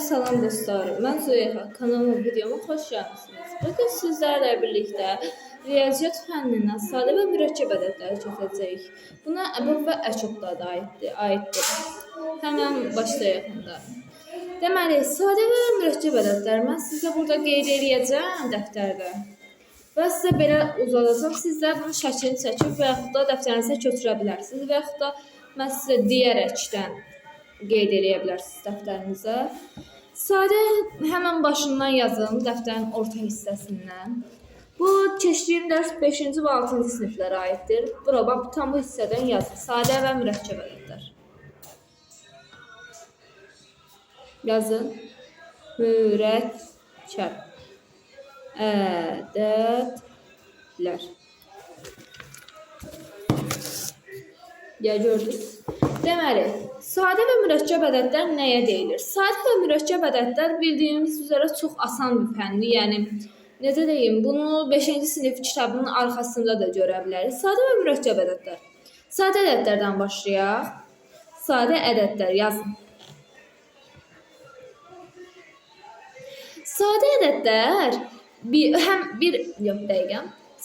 Salam dostlarım, mən Züleyxa, kanalıma videoma xoş gəlmisiniz. Bugün sizlərlə birlikdə riyaziyyat fənnindən sadə və mürəkkəb ədədləri çözəcəyik. Buna əbəb və əşobda da aiddir. Həmən başlayaq onda. Deməli, sadə və mürəkkəb ədədləri mən sizə burada qeyd edəcəm dəftərdə. Və sizə belə uzadacaq, sizlər bunun şəklini çəkib və yaxud da dəftərinizə köçürə bilərsiniz və yaxud da mən sizə digərəkdən qeyd edə bilərsiniz dəftərinizə. Sadə həmən başından yazın, dəftərin orta hissəsindən. Bu keçdiyim dərs 5-ci və 6-cı siniflərə aiddir. Bura bax, tam bu hissədən yazın. Sadə və mürəkkəb ədədlər. Yazın. Mürəkkəb ədədlər. Ya gördünüz. Deməli, sadə və mürəkkəb ədədlər nəyə deyilir? Sadə və mürəkkəb ədədlər bildiyimiz üzrə çox asan bir fəndir. Yəni, necə deyim, bunu 5-ci sinif kitabının arxasında da görə bilərik. Sadə və mürəkkəb ədədlər. Sadə ədədlərdən başlayaq. Sadə ədədlər yazın. Sadə ədədlər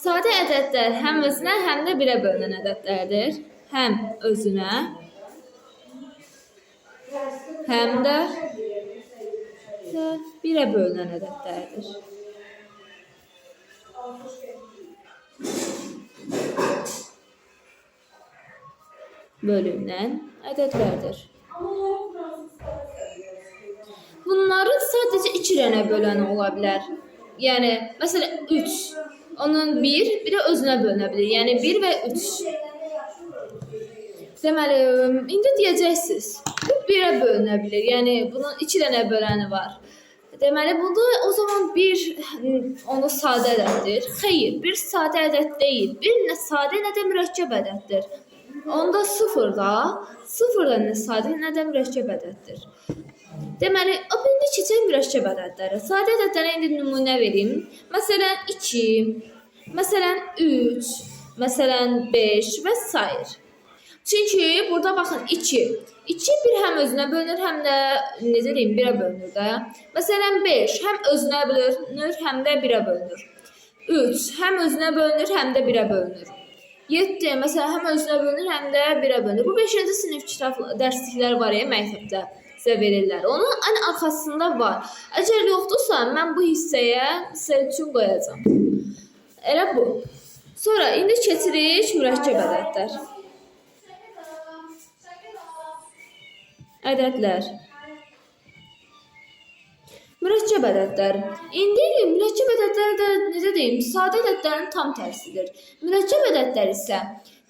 Sadə ədədlər həm özünə, həm də birə bölünən ədədlərdir. Həm özünə, həm də birə bölünən ədədlərdir. Bölünən ədədlərdir. Bunların sadəcə 2 dənə böləni ola bilər. Yəni, məsələn, 3. Onun 1 də özünə bölünə bilir. Yəni, 1 və 3. Deməli, indi deyəcəksiniz, bu 1-ə bölünə bilir. Yəni, bunun 2 dənə böləni var. Deməli, bunda o zaman 1 onu sadə ədəddir. Xeyr, 1 sadə ədəd deyil. 1 nə sadə, nə də mürəkkəb ədəddir. Onda 0 da nə sadə, nə də mürəkkəb ədəddir. Deməli, indi keçək mürəkkəb ədədlərə. Sadə ədədlərə indi nümunə verim. Məsələn, 2, məsələn, 3, məsələn, 5 və s. Çünki burada baxın 2 bir həm özünə bölünür, həm də necə deyim, 1-ə bölünür də. Məsələn 5 həm özünə bölünür, həm də 1-ə bölünür. 3 həm özünə bölünür, həm də 1-ə bölünür. 7 məsələn həm özünə bölünür, həm də 1-ə bölünür. Bu 5-ci sinif kitab dərslikləri var ya, məktəbdə sizə verirlər. Onun ən arxasında var. Əgər yoxdursa, mən bu hissəyə sizə üçün qoyacağam. Elə bu. Sonra indi keçirik mürəkkəb ədədlər. Ədədlər. Mürəkkəb ədədlər. İndi mürəkkəb ədədlər də necə deyim, sadə ədədlərin tam tərsidir. Mürəkkəb ədədlər isə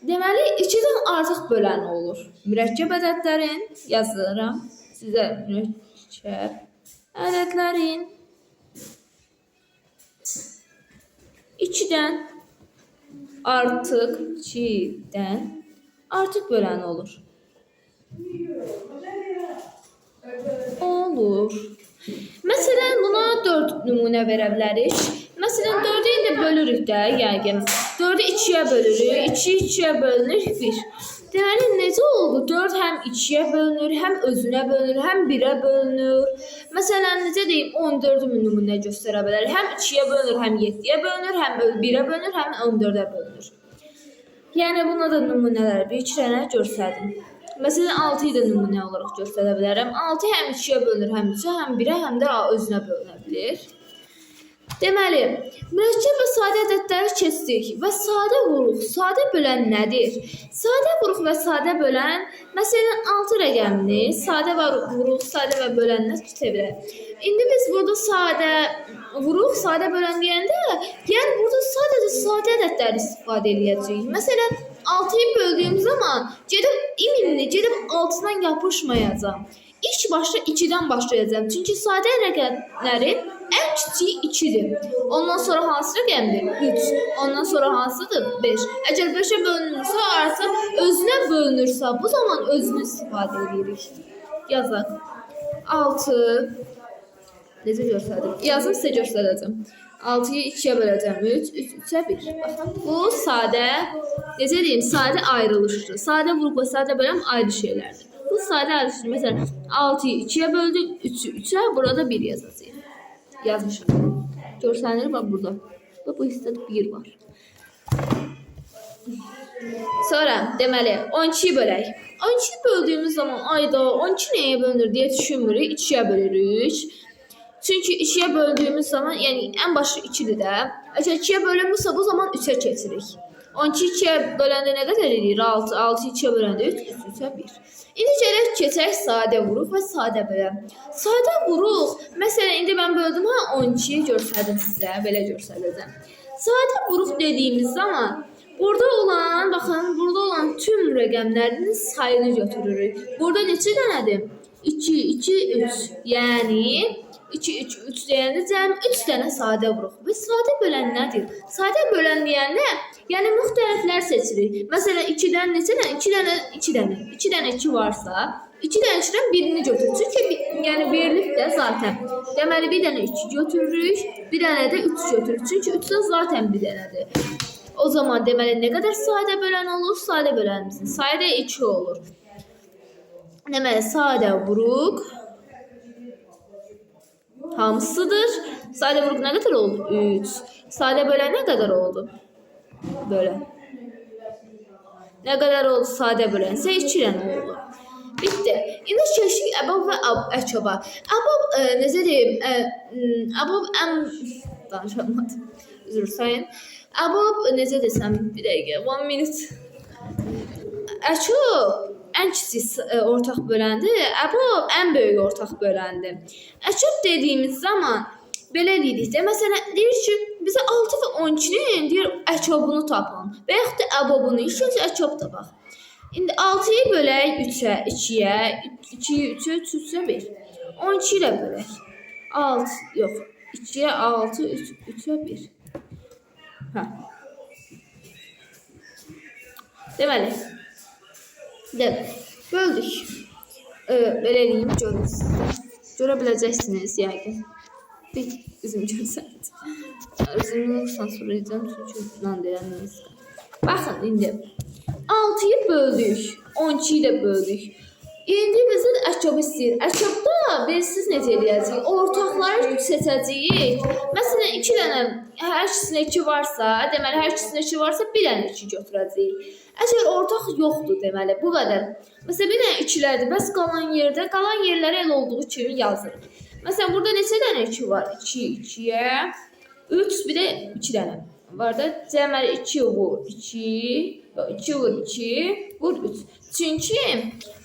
deməli 2-dən artıq böləni olur. Mürəkkəb ədədlərin yazıram sizə mürəkkəb ədədlərin 2-dən artıq böləni olur. Məsələn, buna 4 nümunə verə bilərik. Məsələn, 4-ü indi bölürük də, yəqin. 4-ü 2-yə bölürük, 2 2-yə bölünür, 1. Deməli, necə oldu? 4 həm 2-yə bölünür, həm özünə bölünür, həm 1-ə bölünür. Məsələn, necə deyim, 14-ü nümunə göstərə bilərik. Həm 2-yə bölünür, həm 7-yə bölünür, həm 1-ə bölünür, həm 14-ə bölünür. Yəni, buna da nümunələr bir-iki dənə göstərdim. Məsələn, 6-yı da nümunə olaraq göstərə bilərəm. 6 həm 2-yə bölünür, həm 3-ə, həm 1-ə, həm də özünə bölünə bilir. Deməli, mürəkkəb və sadə ədədləri keçdik və sadə vuruq, sadə bölən nədir? Sadə vuruq və sadə bölən, məsələn, 6 rəqəmini sadə və vuruq, sadə və bölənlə çevirək. İndi biz burada sadə vuruq, sadə bölən deyəndə, yəni burada sadəcə sadə ədədləri istifadə edəcəyik. Məsələn, 6-yı böldüyüm zaman gedib 6-dan yapışmayacağım. İlk başda 2-dən başlayacağım. Çünki sadə rəqəmlərin ən kiçiyi 2-dir. Ondan sonra hansı rəqəmdir? 3. Ondan sonra hansıdır? 5. Əgər 5-ə bölünürsə, artıq özünə bölünürsə, bu zaman özünü istifadə edirik. Yazaq. 6. Necə göstərdim? Yazım sizə göstərəcəm. 6-yı 2-yə böləcəm. 3, 3-ə 1. Baxın, bu sadə, necə deyim, sadə ayrılışdır. Sadə vuruq və sadə böləm ayrı şeylərdir. Bu sadə ayrılışdır. Məsələn, 6'yı 2'ye böldük. 3'ü 3'e. Burada 1 yazacağıq. Yazmışım. Görsənir bak burada. Bu hissədə 1 var. Sonra deməli 12'yi bölək. 12'yi böldüğümüz zaman ayda 12 neye bölünür diye düşünmürük. 2'ye bölürük. Çünkü 2'ye böldüğümüz zaman yani en başı 2'dir də. Əgər 2'ye bölünmüşsə bu zaman 3'e keçirik. 12 2'ye böləndə nə qədər edir? 6. 6 2'ye böləndə 3. 3'e 1. İndi gələk keçək sadə vuruq və sadə böləm. Sadə vuruq. Məsələn indi mən böldüm ha 12'yi göstərdim sizə. Belə göstərəcəm. Sadə vuruq dediyimiz zaman burada olan, baxın, burada olan tüm rəqəmlərin sayını götürürük. Burada neçə dənədir? 2, 2, 3. Yəni 2, 3, 3 deyəndə cəmi 3 dənə sadə vuruq. Və sadə bölən nədir? Sadə bölən deyəndə, yəni müxtəliflər seçirik. Məsələn, 2-dən neçə dənə? 2 dənə, 2 dənə. 2 dənə 2 varsa, 2 dənə 2-dən birini götürürük. Çünki yəni verilib də zaten. Deməli, bir dənə 2 götürürük, bir dənə də 3 götürürük. Çünki 3 də zaten bir dənədir. O zaman deməli nə qədər sadə bölən olur? Sadə bölənimizin sayı da 2 olur. Deməli sadə vuruq hamısıdır. Sadə vuruq nə qədər oldu? 3. Sadə bölən nə qədər oldu? Bölən. Nə qədər oldu sadə bölən? isə 2 dənə oldu. Bitti. İndi keçdik əbab və əçaba. Əbab necə deyim? Əbab danışamadım. Üzr sayın. Əbab necə desəm bir dəqiqə 1 minute. Əçab ən kiçik ortaq böləndir. Əbab ən böyük ortaq böləndir. Əçab dediyimiz zaman belə deyirik də. Məsələn deyir ki, bizə 6 və 12-nin deyir əçabını tapın. Və yaxud da əbabını. İlk öncə əçab tapaq. İndi 6'yı bölək 3'ə, 2'yə, 2'yi 3'ə, 3'ə 1. 12 ilə bölək. 6, yox. 2'yə 6, 3'ə 1. Hə. Deməli. Böldük. Belə deyim, görürsünüz. Görə biləcəksiniz yəqin. Bir üzüm görsənir. Üzümü sansür edəcəm çünki plan deyəməyiz. Baxın indi. 6'yı böldük. 12'yi də böldük. İndi bizə əçabı istəyir. Əçabda biz necə eləyəcəyik? Ortaqları seçəcəyik. Məsələn 2 dənə hər ikisində 2 varsa, deməli hər ikisində 2 varsa bir dənə 2 götürəcəyik. Əgər ortaq yoxdur deməli bu qədər. Məsələn bir dənə 2'lərdir. Bəs qalan yerlərə elə olduğu kimi yazırıq. Məsələn burada neçə dənə 2 var? 2, 2'yə 3 bir də 2 dənə var da. Deməli 2 vur 2, 2 vur 2, vur 3. Çünki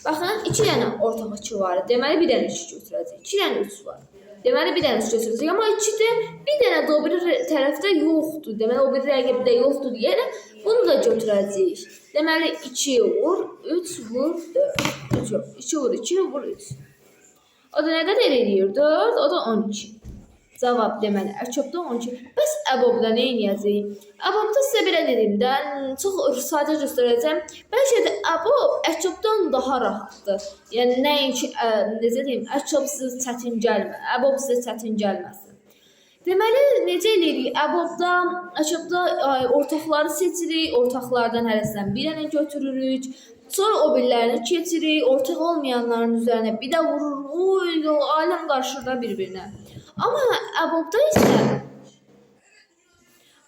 baxın 2 dənə ortaq 2 var. Deməli bir dənə 2 götürəcək. 2 dənə 3 var. Deməli bir dənə 3 götürəcək. Amma 2-də bir dənə də o biri tərəfdə yoxdur. Deməli o biri rəqəbdə yoxdur deyərək bunu da götürəcəyik. Deməli 2 vur 3 vur 4. 3 yox. 2 vur 2 vur 3. O da nə qədər eləyir? 4, o da 12. Cavab deməli əçabda 12. Bəs əbabda nə edəcəyik? Əbabda sizə belə dedimdə çox sadə göstərəcəm. Bəlkə də əbab əçabdan daha rahatdır. Yəni nəinki necə deyim, əçab sizə çətin gəlmir. Əbab sizə çətin gəlməsin. Deməli necə edirik? Əçabda ortaqları seçirik. Ortaqlardan hərəsindən bir dənə götürürük. Sonra o birilərini keçirik. Ortaq olmayanların üzərinə bir də vururuq. Oy, aləm qarışır da bir-birinə. Amma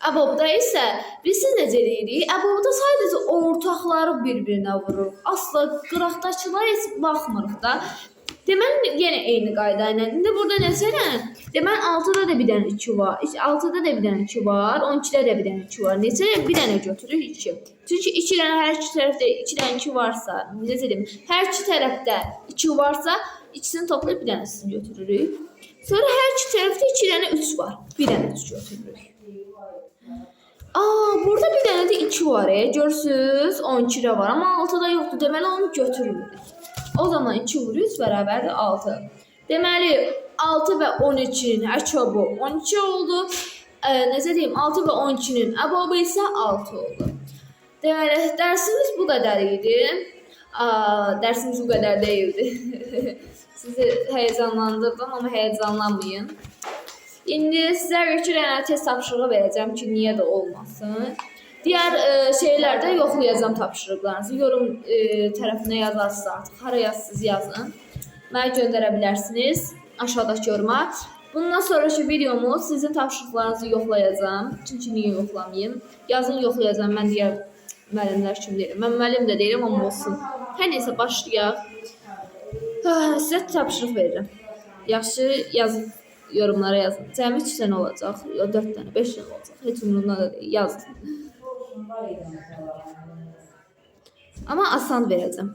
əbabda isə biz necə edirik? Əbabda sadəcə ortaqları bir-birinə vururuq. Asla qıraqdakılara heç baxmırıq da. Deməli yenə eyni qayda ilə. İndi burada neçədir? Deməli 6'da da bir dənə 2 var. 6'da da bir dənə 2 var. 12'də də bir dənə 2 var. Neçə? Bir dənə götürürük 2. Çünki 2 dənə hər iki tərəfdə 2 dənə 2 varsa, necə deyim? Hər iki tərəfdə 2 varsa, ikisini toplayıb bir dənəsini götürürük. Sonra hər iki tərəfdə 2 dənə 3 var. Bir dənə 3 götürürük. Burada bir dənə də 2 var. Görürsünüz 12'də var. Amma 6'da yoxdur. Deməli onu götürürük. O zaman 2 vur 3 bərabərdir 6. Deməli 6 və 12'nin əçabı 12 oldu. Necə deyim? 6 və 12'nin əbabı isə 6 oldu. Deməli dərsimiz bu qədər idi. Dərsimiz bu qədər deyildi. Sizi heyecanlandırdım ama heyecanlanmayın. İndi sizə bir dənə test tapşırığı verəcəm ki, niyə də olmasın. Diğer şeylerde yoxlayacağım tapşırıqlarınızı. Yorum tərəfinə yazarsınız artıq. Hara yazsınız yazın. mənə göndərə bilərsiniz aşağıdakı yoruma. Bundan sonraki videomu sizin tapşırıqlarınızı yoxlayacağım. Çünki niyə yoxlamayım? Yazın yoxlayacağım. Mən deyə müəllimlər kimi deyirəm. Mən müəllim də deyirəm, amma olsun. Hər neysə başlayaq. Sizə tapşırıq verirəm. Yaxşı yazın, yorumlara yazın. Cəmi 2 dənə olacaq, 4 dənə, 5 dənə olacaq. Heç umurumda da deyil, yazın. Amma asan verəcəm.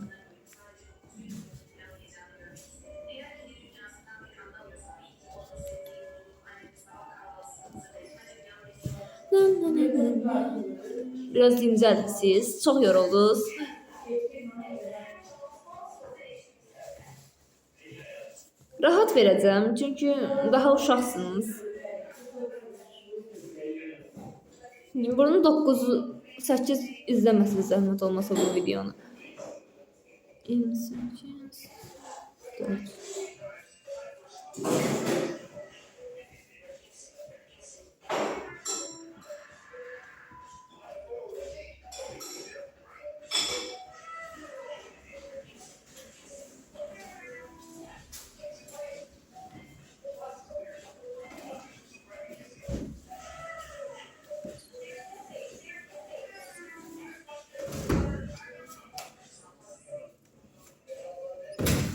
Biraz dincəlsiz, çox yoruldunuz. Rahat verəcəm, çünki daha uşaqsınız. Bunu 9-8 izləməsiniz zəhmət olmasa bu videonu. 28 4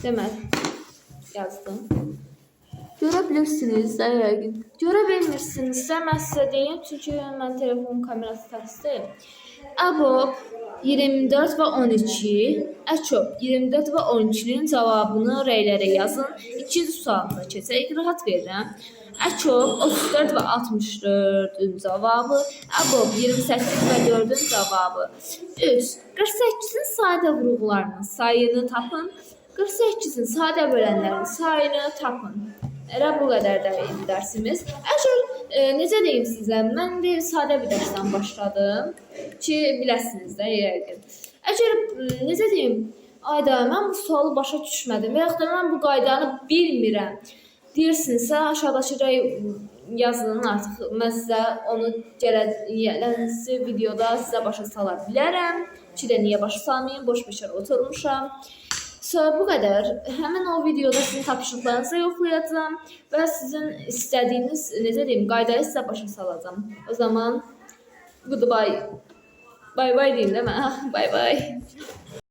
Deməli, yazdım. Görə bilirsiniz, görə bilmirsinizsə mən sizə deyim, çünki mən telefonun kamerası tərsdir. Əbob 24 və 12, Əçob 24 və 12-nin cavabını rəylərə yazın. İkinci sualına keçək, rahat verirəm. Əçob 34 və 64-ün cavabı, Əbob 28 və 4-ün cavabı. 3. 48-in sadə vurğularının sayını tapın. 48-in sadə bölənlərin sayını tapın. Elə bu qədər də dərsimiz. Necə deyim sizə, mən bir sadə bir dərsdən başladım ki, biləsiniz də yəqin. Necə deyim, ayda mən bu sualı başa düşmədim və yaxud da mən bu qaydanı bilmirəm deyirsinizsə, aşağıdakı yazın artıq. Mən sizə onu gələnsi videoda sizə başa sala bilərəm. Ki də niyə başa salmayayım, boş bir oturmuşam. Sonra bu qədər. Həmin o videoda sizin tapşırıqlarınızı yoxlayacağım və sizin istədiyiniz, necə deyim, qaydayı sizə başa salacağım. O zaman goodbye. Bye bye deyim də mən. Bye bye.